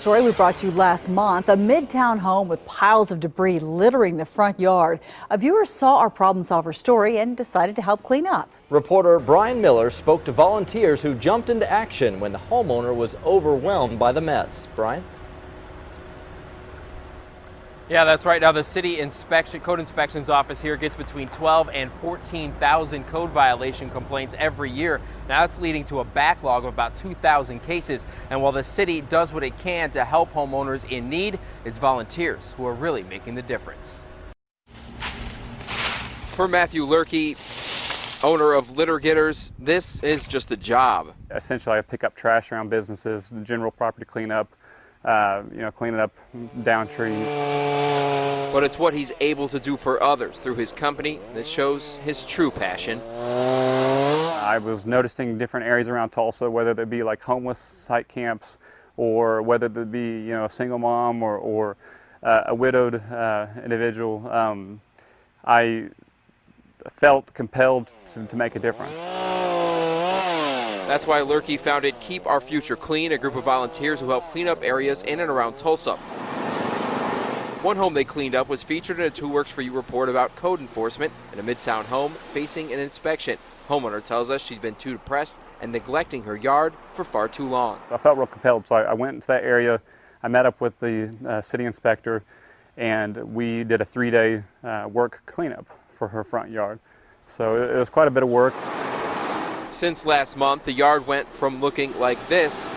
Story we brought you last month, a Midtown home with piles of debris littering the front yard. A viewer saw our problem solver story and decided to help clean up. Reporter Brian Miller spoke to volunteers who jumped into action when the homeowner was overwhelmed by the mess. Brian? Yeah, that's right. Now the city code inspections office here gets between 12 and 14,000 code violation complaints every year. Now that's leading to a backlog of about 2,000 cases. And while the city does what it can to help homeowners in need, it's volunteers who are really making the difference. For Matthew Lurkey, owner of Litter Getters, this is just a job. Essentially, I pick up trash around businesses, general property cleanup, cleaning up down trees. But it's what he's able to do for others through his company that shows his true passion. I was noticing different areas around Tulsa, whether they be like homeless site camps or whether they be, a single mom or a widowed individual. I felt compelled to make a difference. That's why Lurkey founded Keep Our Future Clean, a group of volunteers who help clean up areas in and around Tulsa. One home they cleaned up was featured in a Two Works For You report about code enforcement in a Midtown home facing an inspection. Homeowner tells us she's been too depressed and neglecting her yard for far too long. I felt real compelled, so I went into that area. I met up with the city inspector, and we did a 3-day work cleanup for her front yard. So it was quite a bit of work. Since last month, the yard went from looking like this.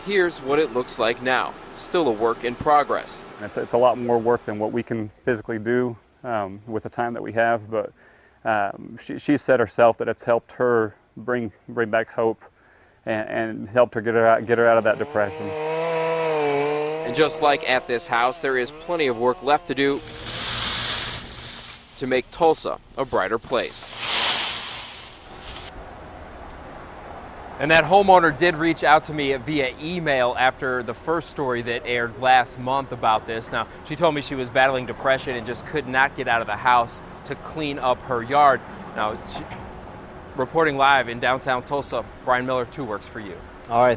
Here's what it looks like now. Still a work in progress. It's a lot more work than what we can physically do with the time that we have, but she said herself that it's helped her bring back hope and helped her get her out of that depression. And just like at this house, there is plenty of work left to do to make Tulsa a brighter place. And that homeowner did reach out to me via email after the first story that aired last month about this. Now, she told me she was battling depression and just could not get out of the house to clean up her yard. Now, reporting live in downtown Tulsa, Brian Miller, Two Works For You. All right.